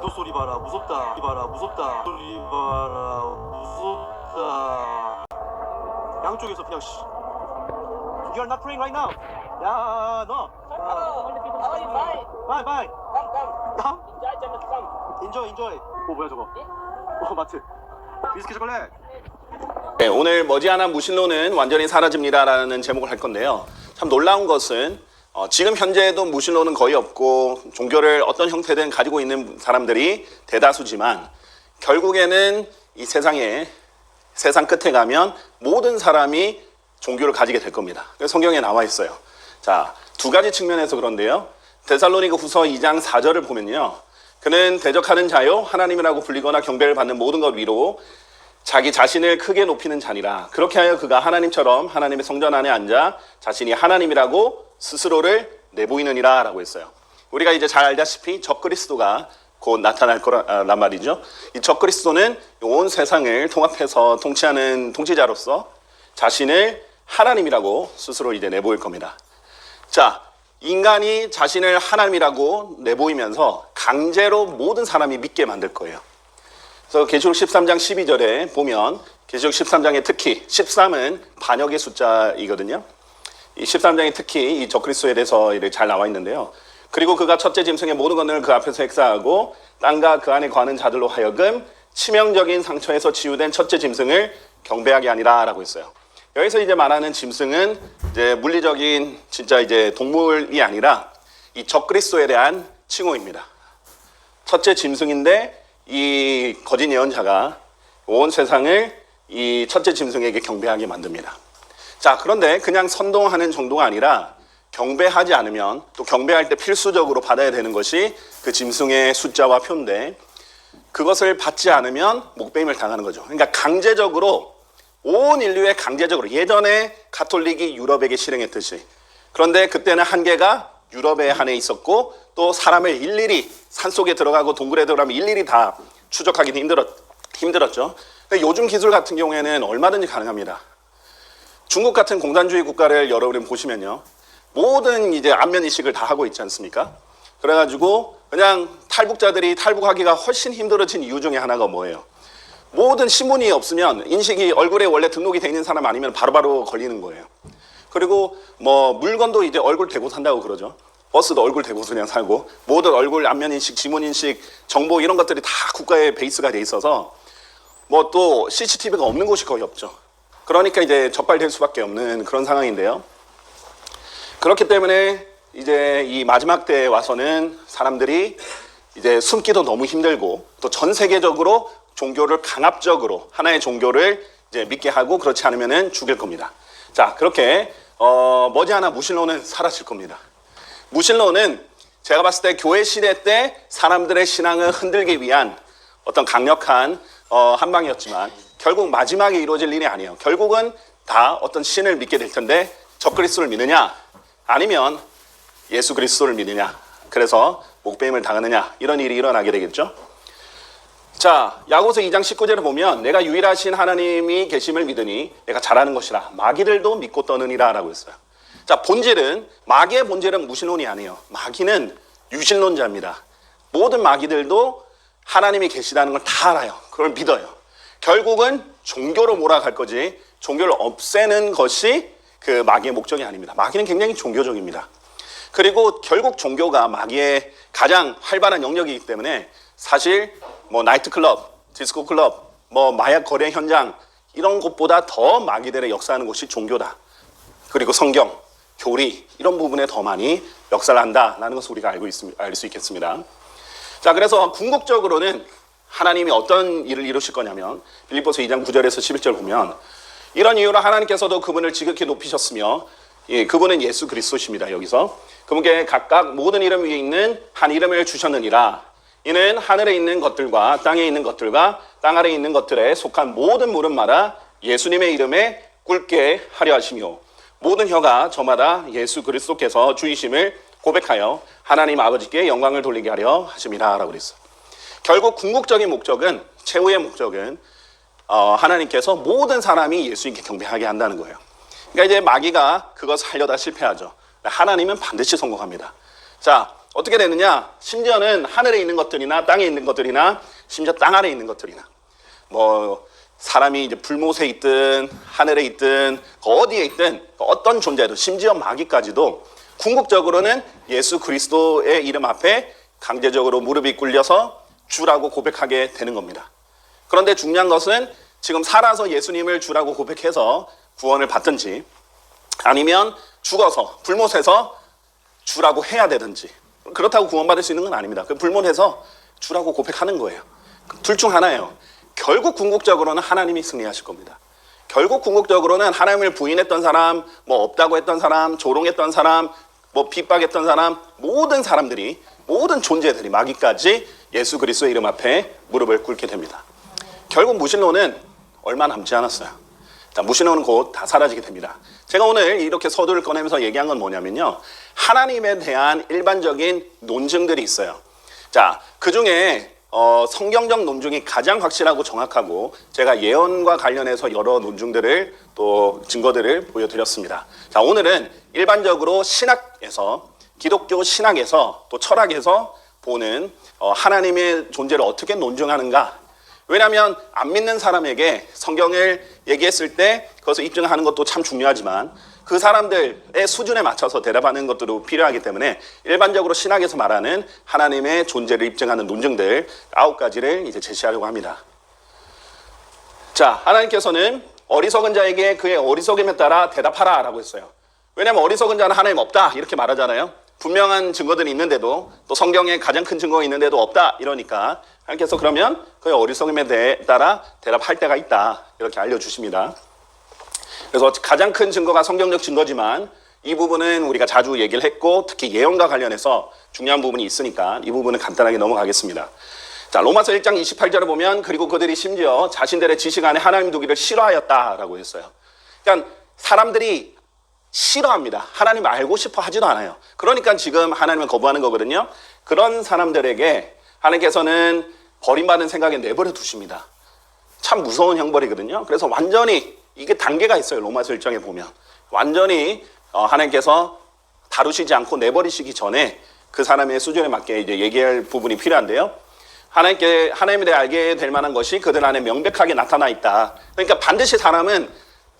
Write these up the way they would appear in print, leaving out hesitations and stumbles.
그 소리 봐라 무섭다. 소리 봐라 무섭다. 소리 봐라 무섭다. 양쪽에서 그냥 You are not praying right now. 야 너. Bye bye. Come. Enjoy. 뭐야 저거? 마트. 비스킷 초콜릿. 네, 오늘 머지않아 무신론은 완전히 사라집니다라는 제목을 할 건데요. 참 놀라운 것은 지금 현재도 무신론은 거의 없고 종교를 어떤 형태든 가지고 있는 사람들이 대다수지만 결국에는 이 세상 끝에 가면 모든 사람이 종교를 가지게 될 겁니다. 성경에 나와 있어요. 자, 두 가지 측면에서 그런데요. 데살로니가 후서 2장 4절을 보면요. 그는 대적하는 자요 하나님이라고 불리거나 경배를 받는 모든 것 위로 자기 자신을 크게 높이는 자니라. 그렇게 하여 그가 하나님처럼 하나님의 성전 안에 앉아 자신이 하나님이라고 스스로를 내보이느니라 라고 했어요. 우리가 이제 잘 알다시피 적그리스도가 곧 나타날 거란 말이죠. 이 적그리스도는 온 세상을 통합해서 통치하는 통치자로서 자신을 하나님이라고 스스로 이제 내보일 겁니다. 자, 인간이 자신을 하나님이라고 내보이면서 강제로 모든 사람이 믿게 만들 거예요. 그래서 계시록 13장 12절에 보면 계시록 13장에 특히 13은 반역의 숫자이거든요. 이 13장에 특히 이 적그리스도에 대해서 잘 나와 있는데요. 그리고 그가 첫째 짐승의 모든 것을 그 앞에서 행사하고 땅과 그 안에 거하는 자들로 하여금 치명적인 상처에서 치유된 첫째 짐승을 경배하게 하니라 라고 했어요. 여기서 이제 말하는 짐승은 이제 물리적인 진짜 이제 동물이 아니라 이 적그리스도에 대한 칭호입니다. 첫째 짐승인데 이 거짓 예언자가 온 세상을 이 첫째 짐승에게 경배하게 만듭니다. 자, 그런데 그냥 선동하는 정도가 아니라 경배하지 않으면 또 경배할 때 필수적으로 받아야 되는 것이 그 짐승의 숫자와 표인데 그것을 받지 않으면 목배임을 당하는 거죠. 그러니까 강제적으로 온 인류에 강제적으로 예전에 가톨릭이 유럽에게 실행했듯이 그런데 그때는 한계가 유럽에 한해 있었고 또 사람을 일일이 산속에 들어가고 동굴에 들어가면 일일이 다 추적하기는 힘들었죠. 근데 요즘 기술 같은 경우에는 얼마든지 가능합니다. 중국 같은 공산주의 국가를 여러분 보시면요. 모든 이제 안면 이식을 다 하고 있지 않습니까? 그래가지고 그냥 탈북자들이 탈북하기가 훨씬 힘들어진 이유 중에 하나가 뭐예요? 모든 신분이 없으면 인식이 얼굴에 원래 등록이 돼 있는 사람 아니면 바로바로 걸리는 거예요. 그리고 뭐 물건도 이제 얼굴 대고 산다고 그러죠. 버스도 얼굴 대고 그냥 살고 모든 얼굴 안면 인식, 지문 인식, 정보 이런 것들이 다 국가의 베이스가 돼 있어서 뭐 또 CCTV가 없는 곳이 거의 없죠. 그러니까 이제 적발될 수밖에 없는 그런 상황인데요. 그렇기 때문에 이제 이 마지막 때에 와서는 사람들이 이제 숨기도 너무 힘들고 또 전 세계적으로 종교를 강압적으로 하나의 종교를 이제 믿게 하고 그렇지 않으면은 죽일 겁니다. 자, 그렇게 머지않아 무신론은 사라질 겁니다. 무신론은 제가 봤을 때 교회 시대 때 사람들의 신앙을 흔들기 위한 어떤 강력한 한방이었지만 결국 마지막에 이루어질 일이 아니에요. 결국은 다 어떤 신을 믿게 될 텐데 적그리스도를 믿느냐 아니면 예수 그리스도를 믿느냐 그래서 목배임을 당하느냐 이런 일이 일어나게 되겠죠. 자, 야고보서 2장 19절을 보면 내가 유일하신 하나님이 계심을 믿으니 내가 잘하는 것이라 마귀들도 믿고 떠느니라 라고 했어요. 자, 본질은 마귀의 본질은 무신론이 아니에요. 마귀는 유신론자입니다. 모든 마귀들도 하나님이 계시다는 걸 다 알아요. 그걸 믿어요. 결국은 종교로 몰아갈 거지 종교를 없애는 것이 그 마귀의 목적이 아닙니다. 마귀는 굉장히 종교적입니다. 그리고 결국 종교가 마귀의 가장 활발한 영역이기 때문에 사실 뭐 나이트클럽, 디스코클럽, 뭐 마약 거래 현장 이런 곳보다 더 마귀들의 역사하는 곳이 종교다. 그리고 성경, 교리 이런 부분에 더 많이 역사를 한다라는 것을 우리가 알 수 있겠습니다. 자, 그래서 궁극적으로는 하나님이 어떤 일을 이루실 거냐면 빌립보서 2장 9절에서 11절 보면 이런 이유로 하나님께서도 그분을 지극히 높이셨으며 그분은 예수 그리스도십니다. 여기서 그분께 각각 모든 이름 위에 있는 한 이름을 주셨느니라. 이는 하늘에 있는 것들과 땅에 있는 것들과 땅 아래에 있는 것들에 속한 모든 무릎마다 예수님의 이름에 꿇게 하려 하시며 모든 혀가 저마다 예수 그리스도께서 주이심을 고백하여 하나님 아버지께 영광을 돌리게 하려 하심이라 라고 그랬어요. 결국 궁극적인 목적은 최후의 목적은 하나님께서 모든 사람이 예수님께 경배하게 한다는 거예요. 그러니까 이제 마귀가 그것을 하려다 실패하죠. 하나님은 반드시 성공합니다. 자, 어떻게 되느냐? 심지어는 하늘에 있는 것들이나 땅에 있는 것들이나 심지어 땅 아래에 있는 것들이나 뭐 사람이 이제 불못에 있든 하늘에 있든 어디에 있든 어떤 존재도 심지어 마귀까지도 궁극적으로는 예수 그리스도의 이름 앞에 강제적으로 무릎이 꿇려서 주라고 고백하게 되는 겁니다. 그런데 중요한 것은 지금 살아서 예수님을 주라고 고백해서 구원을 받든지 아니면 죽어서 불못에서 주라고 해야 되든지 그렇다고 구원받을 수 있는 건 아닙니다. 그 불못에서 주라고 고백하는 거예요. 둘 중 하나예요. 결국 궁극적으로는 하나님이 승리하실 겁니다. 결국 궁극적으로는 하나님을 부인했던 사람, 뭐 없다고 했던 사람, 조롱했던 사람, 뭐 핍박했던 사람, 모든 사람들이 모든 존재들이 마귀까지 예수 그리스도의 이름 앞에 무릎을 꿇게 됩니다. 결국 무신론은 얼마 남지 않았어요. 자, 무신론은 곧 다 사라지게 됩니다. 제가 오늘 이렇게 서두를 꺼내면서 얘기한 건 뭐냐면요. 하나님에 대한 일반적인 논증들이 있어요. 자, 그 중에 성경적 논증이 가장 확실하고 정확하고 제가 예언과 관련해서 여러 논증들을 또 증거들을 보여드렸습니다. 자, 오늘은 일반적으로 신학에서 기독교 신학에서 또 철학에서 보는 하나님의 존재를 어떻게 논증하는가. 왜냐하면 안 믿는 사람에게 성경을 얘기했을 때 그것을 입증하는 것도 참 중요하지만 그 사람들의 수준에 맞춰서 대답하는 것도 필요하기 때문에 일반적으로 신학에서 말하는 하나님의 존재를 입증하는 논증들 9가지를 이제 제시하려고 합니다. 자, 하나님께서는 어리석은 자에게 그의 어리석음에 따라 대답하라 라고 했어요. 왜냐하면 어리석은 자는 하나님 없다 이렇게 말하잖아요. 분명한 증거들이 있는데도 또 성경에 가장 큰 증거가 있는데도 없다 이러니까 하나님께서 그러면 그의 어리석음에 따라 대답할 때가 있다 이렇게 알려주십니다. 그래서 가장 큰 증거가 성경적 증거지만 이 부분은 우리가 자주 얘기를 했고 특히 예언과 관련해서 중요한 부분이 있으니까 이 부분은 간단하게 넘어가겠습니다. 자, 로마서 1장 28절을 보면 그리고 그들이 심지어 자신들의 지식 안에 하나님 두기를 싫어하였다라고 했어요. 그러니까 사람들이 싫어합니다. 하나님 알고 싶어 하지도 않아요. 그러니까 지금 하나님을 거부하는 거거든요. 그런 사람들에게 하나님께서는 버림받은 생각에 내버려 두십니다. 참 무서운 형벌이거든요. 그래서 완전히 이게 단계가 있어요. 로마서 1장에 보면 완전히 하나님께서 다루시지 않고 내버리시기 전에 그 사람의 수준에 맞게 이제 얘기할 부분이 필요한데요. 하나님에 대해 알게 될 만한 것이 그들 안에 명백하게 나타나 있다. 그러니까 반드시 사람은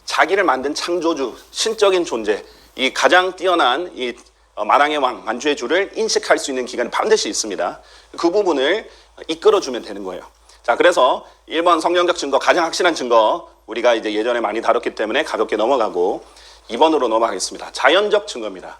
자기를 만든 창조주, 신적인 존재, 이 가장 뛰어난 이 만왕의 왕, 만주의 주를 인식할 수 있는 기간이 반드시 있습니다. 그 부분을 이끌어주면 되는 거예요. 자, 그래서 1번 성경적 증거, 가장 확실한 증거 우리가 이제 예전에 많이 다뤘기 때문에 가볍게 넘어가고 2번으로 넘어가겠습니다. 자연적 증거입니다.